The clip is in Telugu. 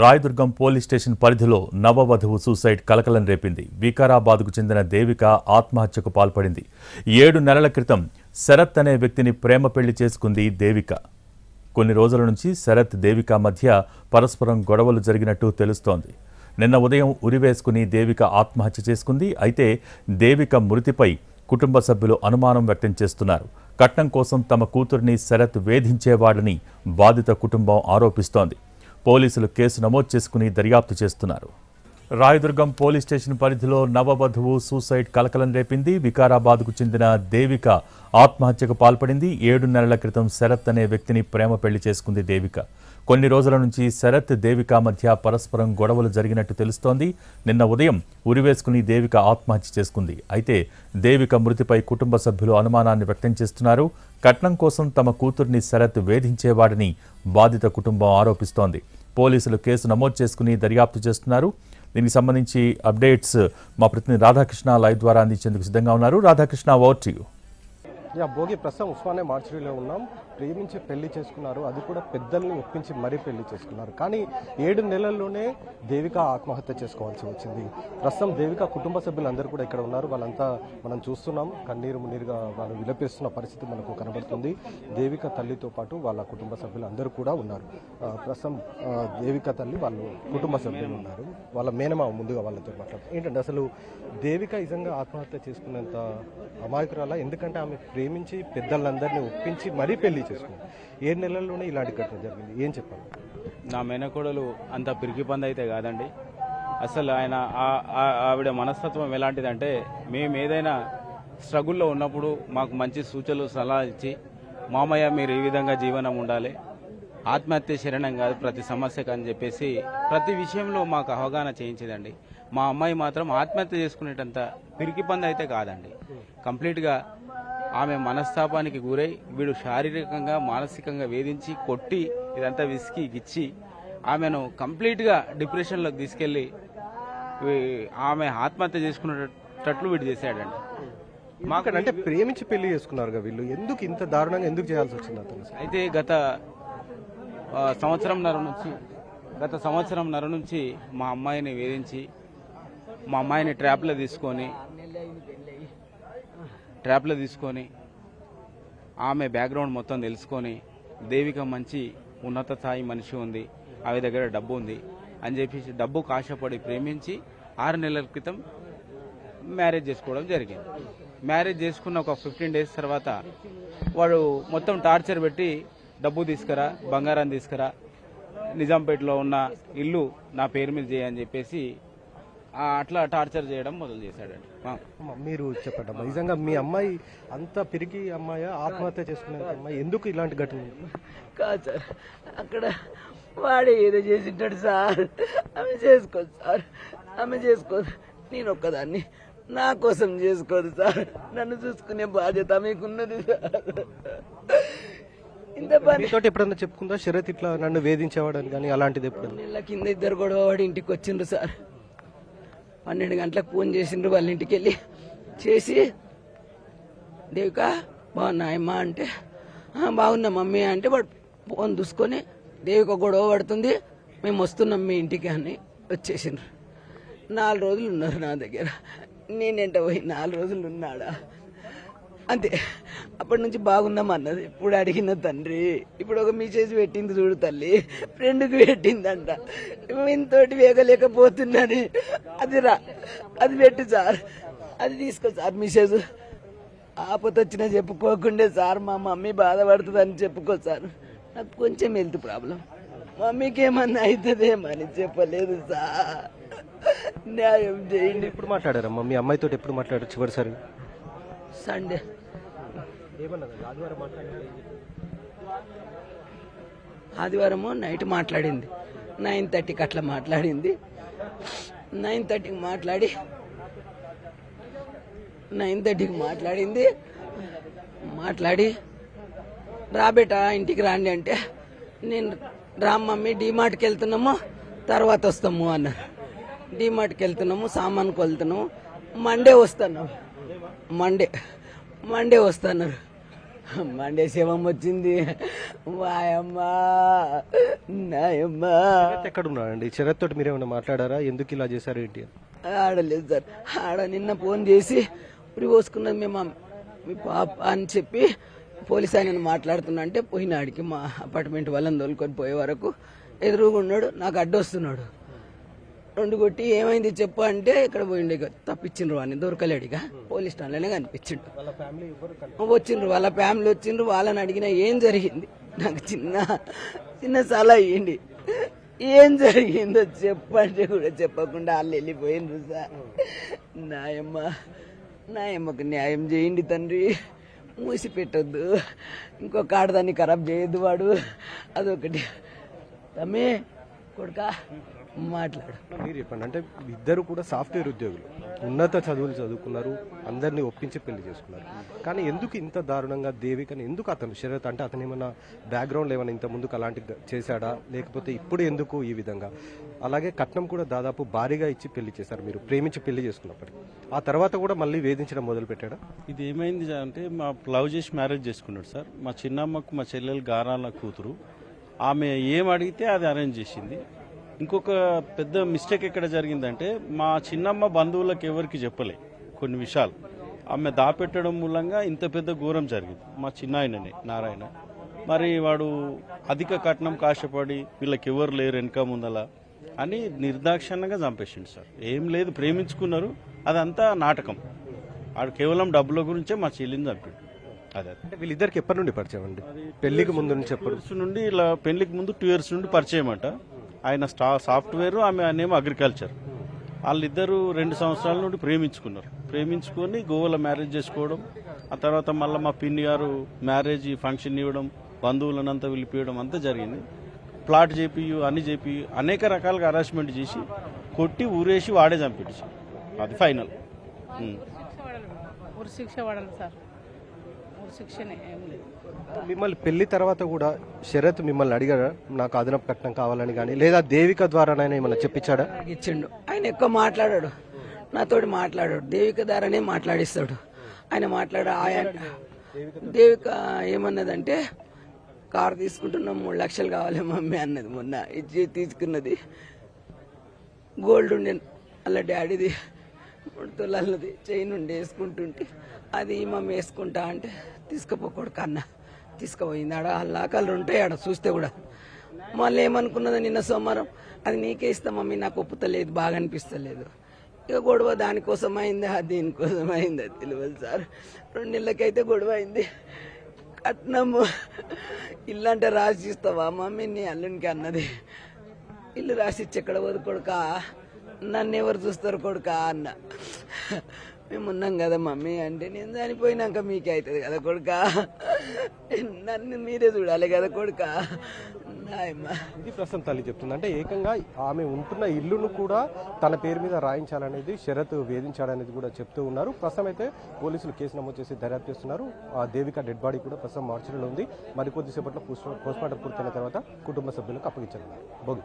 రాయదుర్గం పోలీస్ స్టేషన్ పరిధిలో నవవధువు సూసైడ్ కలకలం రేపింది. వికారాబాద్కు చెందిన దేవిక ఆత్మహత్యకు పాల్పడింది. 7 నెలల క్రితం శరత్ అనే వ్యక్తిని ప్రేమ పెళ్లి చేసుకుంది దేవిక. కొన్ని రోజుల నుంచి శరత్ దేవిక మధ్య పరస్పరం గొడవలు జరిగినట్టు తెలుస్తోంది. నిన్న ఉదయం ఉరివేసుకుని దేవిక ఆత్మహత్య చేసుకుంది. అయితే దేవిక మృతిపై కుటుంబ సభ్యులు అనుమానం వ్యక్తం చేస్తున్నారు. కట్నం కోసం తమ కూతురిని శరత్ వేధించేవాడని బాధిత కుటుంబం ఆరోపిస్తోంది. పోలీసులు కేసు నమోదు చేసుకుని దర్యాప్తు చేస్తున్నారు. రాయదుర్గం పోలీస్ స్టేషన్ పరిధిలో నవవధువు సూసైడ్ కలకలం రేపింది. వికారాబాద్కు చెందిన దేవిక ఆత్మహత్యకు పాల్పడింది. 7 నెలల క్రితం శరత్ అనే వ్యక్తిని ప్రేమ పెళ్లి చేసుకుంది దేవిక. కొన్ని రోజుల నుంచి శరత్ దేవిక మధ్య పరస్పరం గొడవలు జరిగినట్టు తెలుస్తోంది. నిన్న ఉదయం ఉరివేసుకుని దేవిక ఆత్మహత్య చేసుకుంది. అయితే దేవిక మృతిపై కుటుంబ సభ్యులు అనుమానాన్ని వ్యక్తం చేస్తున్నారు. కట్నం కోసం తమ కూతుర్ని శరత్ వేధించేవాడని బాధిత కుటుంబం ఆరోపిస్తోంది. పోలీసులు కేసు నమోదు చేసుకుని దర్యాప్తు చేస్తున్నారు. దీనికి సంబంధించి అప్డేట్స్ మా ప్రతినిధి రాధాకృష్ణ లైవ్ ద్వారా అందించేందుకు సిద్ధంగా ఉన్నారు. Radhakrishna, over to you. Bhogi ప్రస్తుతం ఉస్మానియా మార్చురీలో ఉన్నాం. ప్రేమించి పెళ్లి చేసుకున్నారు, అది కూడా పెద్దల్ని ఒప్పించి మరీ పెళ్లి చేసుకున్నారు. కానీ 7 నెలల్లోనే దేవిక ఆత్మహత్య చేసుకోవాల్సి వచ్చింది. ప్రస్తుతం దేవిక కుటుంబ సభ్యులందరూ కూడా ఇక్కడ ఉన్నారు. వాళ్ళంతా మనం చూస్తున్నాం, కన్నీరు మున్నీరుగా వాళ్ళు విలపిస్తున్న పరిస్థితి మనకు కనబడుతుంది. దేవిక తల్లితో పాటు వాళ్ళ కుటుంబ సభ్యులు అందరూ కూడా ఉన్నారు. ప్రస్తుతం దేవిక తల్లి వాళ్ళు కుటుంబ సభ్యులు ఉన్నారు. వాళ్ళ మేనమామ ముందుగా వాళ్ళతో మాట్లాడుతారు. ఏంటంటే అసలు దేవిక నిజంగా ఆత్మహత్య చేసుకునేంత అమాయకురాలా? ఎందుకంటే ఆమె ప్రేమించి పెద్దలందరినీ ఒప్పించి మరీ పెళ్లి చేసుకుంది. 7 నెలల్లోనే ఇలాంటి ఘటన జరిగింది. ఏం చెప్పాలి? నా మేనకోడలు అంత పిరికి పంది అయితే కాదండి. అసలు ఆవిడ మనస్తత్వం ఎలాంటిదంటే, మేము ఏదైనా స్ట్రగుల్లో ఉన్నప్పుడు మాకు మంచి సూచనలు సలహా ఇచ్చి, మామయ్య మీరు ఈ విధంగా జీవనం ఉండాలి, ఆత్మహత్య శరణం కాదు ప్రతి సమస్యకు అని చెప్పేసి ప్రతి విషయంలో మాకు అవగాహన చేయించేదండి. మా అమ్మాయి మాత్రం ఆత్మహత్య చేసుకునేటంత పిరికి పంది అయితే కాదండి. కంప్లీట్గా ఆమె మనస్తాపానికి గురై వీడు శారీరకంగా మానసికంగా వేధించి కొట్టి ఇదంతా విసికి గిచ్చి ఆమెను కంప్లీట్గా డిప్రెషన్లోకి తీసుకెళ్లి ఆమె ఆత్మహత్య చేసుకునేటట్లు వీడు చేశాడండి. మాకు అంటే ప్రేమించి పెళ్లి చేసుకున్నారు వీళ్ళు, ఎందుకు ఇంత దారుణంగా ఎందుకు చేయాల్సి వచ్చింది అతను? అయితే గత సంవత్సరంన్నర నుంచి మా అమ్మాయిని వేధించి మా అమ్మాయిని ట్రాప్లో తీసుకొని ఆమె బ్యాక్గ్రౌండ్ మొత్తం తెలుసుకొని దేవిక మంచి ఉన్నత స్థాయి మనిషి ఉంది, ఆమె దగ్గర డబ్బు ఉంది అని చెప్పేసి డబ్బుకు ఆశపడి ప్రేమించి 6 నెలల క్రితం మ్యారేజ్ చేసుకోవడం జరిగింది. మ్యారేజ్ చేసుకున్న ఒక 15 డేస్ తర్వాత వాడు మొత్తం టార్చర్ పెట్టి డబ్బు తీసుకురా, బంగారం తీసుకురా, నిజాంపేటలో ఉన్న ఇల్లు నా పేరు మీద చేయని చెప్పేసి అట్లా టార్చర్ చేయడం మొదలు చేశాడండి. మీరు చెప్పండి, నిజంగా మీ అమ్మాయి అంత పిరికి అమ్మాయి ఆత్మహత్య చేసుకునే అమ్మాయి, ఎందుకు ఇలాంటి ఘటన? కాదు సార్, అక్కడ వాడే ఏదో చేసింటాడు సార్. ఆమె చేసుకోదు సార్, ఆమె చేసుకోదు. నేను ఒక్కదాన్ని నా కోసం చేసుకోదు సార్. నన్ను చూసుకునే బాధ్యత మీకున్నది సార్. ఇంత మీతో ఎప్పుడన్నా చెప్పుకుందా శరత్ ఇట్లా నన్ను వేధించేవాడని కానీ అలాంటిది? ఎప్పుడు నెల కింద 2 గొడవ వాడి ఇంటికి వచ్చిండ్రు సార్. 12 గంటలకు ఫోన్ చేసిండ్రు వాళ్ళ ఇంటికి వెళ్ళి. చేసి దేవిక బాగున్నాయమ్మా అంటే బాగున్నా మమ్మీ అంటే వాడు ఫోన్ చూసుకొని దేవిక గొడవ పడుతుంది, మేము వస్తున్నాం మీ ఇంటికి అని వచ్చేసిండ్రు. 4 రోజులు ఉన్నారు నా దగ్గర. నేనేంట పోయి 4 రోజులు ఉన్నాడా అంతే. అప్పటి నుంచి బాగున్నామన్నది. ఇప్పుడు అడిగిన తండ్రి ఇప్పుడు ఒక మెసేజ్ పెట్టింది చూడు తల్లి, ఫ్రెండ్కి పెట్టిందంట, ఇంతోటి వేగలేకపోతున్నాని. అది పెట్టు సార్, అది తీసుకో సార్ మెసేజ్. ఆపత వచ్చినా చెప్పుకోకుండే సార్, మా మమ్మీ బాధపడుతుందని చెప్పుకో సార్. నాకు కొంచెం హెల్త్ ప్రాబ్లం, మమ్మీకి ఏమన్నా అవుతుందేమని చెప్పలేదు సార్. న్యాయం చేయండి. ఎప్పుడు మాట్లాడారమ్మా మీ అమ్మాయితో? ఎప్పుడు మాట్లాడారు చివరిసారి? సండే. ఆదివారము నైట్ మాట్లాడింది, 9:30కి అట్లా మాట్లాడింది. 9:30కి మాట్లాడి రాబేటా ఇంటికి రాండి అంటే, నేను రామ్ మమ్మీ డీమార్ట్కి వెళ్తున్నాము తర్వాత వస్తాము అన్నారు. డీమార్ట్కి వెళ్తున్నాము, సామాన్కి వెళ్తున్నాము, మండే వస్తున్నాము. మండే వస్తున్నారు. మండే శవం వచ్చింది. వాయమ్మా నాయమ్మా. ఎక్కడ ఉన్నాడండి? శరత్ తోటి మీరేమైనా మాట్లాడారా? ఎందుకు ఇలా చేశారు ఏంటి? ఆడలేదు సార్. ఆడ నిన్న ఫోన్ చేసి ఉరి పోసుకున్నది మేము మీ పాప అని చెప్పి పోలీస్ ఆయన మాట్లాడుతున్నా అంటే పోయినాడికి మా అపార్ట్మెంట్ వాళ్ళని తోలుకొని పోయే వరకు ఎదురుగా ఉన్నాడు. నాకు అడ్డొస్తున్నాడు. 2 కొట్టి ఏమైంది చెప్పు అంటే ఇక్కడ పోయిండే తప్పించిండ్రు వాడిని, దొరకలేడిగా పోలీస్ స్టేషన్లోనే కనిపించిండు. వచ్చిండ్రు వాళ్ళ ఫ్యామిలీ వచ్చిండ్రు. వాళ్ళని అడిగినా ఏం జరిగింది నాకు చిన్న సలహా ఇవ్వండి, ఏం జరిగిందో చెప్పంటే కూడా చెప్పకుండా వాళ్ళు వెళ్ళిపోయిండ్రు సార్. నాయమ్మకు న్యాయం చేయండి తండ్రి, మూసి పెట్టొద్దు, ఇంకొక ఆడదాన్ని ఖరాబ్ చేయొద్దు వాడు. అదొకటి. తమ్మి కొడుకా మాట్లాడు. మీరు చెప్పండి. అంటే ఇద్దరు కూడా సాఫ్ట్వేర్ ఉద్యోగులు, ఉన్నత చదువులు చదువుకున్నారు, అందరినీ ఒప్పించి పెళ్లి చేసుకున్నారు. కానీ ఎందుకు ఇంత దారుణంగా దేవికని ఎందుకు అతను శరత్ అంటే అతను ఏమన్నా బ్యాక్గ్రౌండ్ ఏమైనా ఇంత ముందుకు అలాంటి చేశాడా, లేకపోతే ఇప్పుడు ఎందుకు ఈ విధంగా? అలాగే కట్నం కూడా దాదాపు భారీగా ఇచ్చి పెళ్లి చేశారు మీరు ప్రేమించి పెళ్లి చేసుకున్నప్పటికీ. ఆ తర్వాత కూడా మళ్ళీ వేధించడం మొదలు పెట్టాడా? ఇది ఏమైంది అంటే మా లవ్ చేసి మ్యారేజ్ చేసుకున్నాడు సార్. మా చిన్నమ్మకు మా చెల్లెలు గారాల కూతురు, ఆమె ఏం అడిగితే అది అరేంజ్ చేసింది. ఇంకొక పెద్ద మిస్టేక్ ఎక్కడ జరిగిందంటే మా చిన్నమ్మ బంధువులకు ఎవరికి చెప్పలే కొన్ని విషయాలు. ఆమె దాపెట్టడం మూలంగా ఇంత పెద్ద ఘోరం జరిగింది. మా చిన్న ఆయననే నారాయణ, మరి వాడు అధిక కట్నం కాశపడి వీళ్ళకి ఎవరు లేరు వెనక ముందల అని నిర్దాక్షిణ్యంగా చంపేసిండు సార్. ఏం లేదు, ప్రేమించుకున్నారు, అదంతా నాటకం. వాడు కేవలం డబ్బుల గురించే మా చెల్లిని చంపాడు. అదే. అంటే వీళ్ళిద్దరికి ఎప్పటి నుండి పరిచయం అండి? పెళ్లికి ముందు నుంచి ఎప్పుడు నుండి? ఇలా పెళ్లికి ముందు 2 years నుండి పరిచయం అంట. ఆయన సాఫ్ట్వేర్, ఆమె ఆయనేమో అగ్రికల్చర్. వాళ్ళిద్దరూ 2 సంవత్సరాల నుండి ప్రేమించుకొని గోవాలో మ్యారేజ్ చేసుకోవడం. ఆ తర్వాత మళ్ళీ మా పిన్ని గారు మ్యారేజ్ ఫంక్షన్ ఇవ్వడం, బంధువులనంతా పిలిపియడం అంతా జరిగింది. ప్లాట్ చేపి అన్ని చేపి అనేక రకాలుగా హరాస్మెంట్ చేసి కొట్టి ఊరేసి వాడే చంపిండు సార్. అది ఫైనల్. శిక్ష పడాలి సార్. శిక్షనే ఏం లేదు. మిమ్మల్ని పెళ్లి తర్వాత కూడా శరత్ మిమ్మల్ని అడిగారా నాకు అదనపు కట్నం కావాలని కానీ, లేదా దేవిక ద్వారానైనా ఏమన్నా చెప్పించాడా? ఇచ్చిండు. ఆయన ఎక్కువ మాట్లాడాడు, నాతోటి మాట్లాడాడు. దేవిక ద్వారానే మాట్లాడిస్తాడు ఆయన. దేవిక ఏమన్నదంటే కారు తీసుకుంటున్నాం 3 లక్షలు కావాలి మమ్మీ అన్నది. మొన్న ఇచ్చి తీసుకున్నది గోల్డ్ ఉండే అలా డాడీది 3 తులాలది చైన్ ఉండి వేసుకుంటుంటే అది మమ్మీ వేసుకుంటా అంటే తీసుకుపోకూడదు కన్న తీసుకుపోయింది. ఆడ లాకాలు ఉంటాయి ఆడ చూస్తే కూడా. మళ్ళీ ఏమనుకున్నది నిన్న సోమవారం, అది నీకే ఇస్తా మమ్మీ, నాకు ఒప్పుతలేదు, బాగా అనిపిస్తలేదు. ఇక గొడవ దానికోసం అయిందా దీనికోసం అయిందా తెలియదు సార్. 2 నెలలకైతే గొడవ అయింది. కట్నము ఇల్లు అంటే రాసి ఇస్తావా మమ్మీ నీ అల్లునికి అన్నది. ఇల్లు రాసిచ్చి ఎక్కడ పోదు కొడుకా, నన్ను ఎవరు చూస్తారు కొడుకా అన్న. మేము ఉన్నాం కదా మమ్మీ అంటే, నేను చనిపోయినాక మీకే అవుతుంది కదా కొడుకా, నన్ను మీరే చూడాలి కదా కొడుకా. ఇది ప్రస్తుతం తల్లి చెప్తుంది. అంటే ఏకంగా ఆమె ఉంటున్న ఇల్లును కూడా తన పేరు మీద రాయించాలనేది శరత్ వేధించాడనేది కూడా చెప్తూ ఉన్నారు. ప్రస్తుతం అయితే పోలీసులు కేసు నమోదు చేసి దర్యాప్తు చేస్తున్నారు. ఆ దేవిక డెడ్ బాడీ కూడా ప్రస్తుతం మార్చిలో ఉంది. మరికొద్దిసేపట్లో పోస్ట్మార్టం పూర్తయిన తర్వాత కుటుంబ సభ్యులకు అప్పగించారు. భోగి.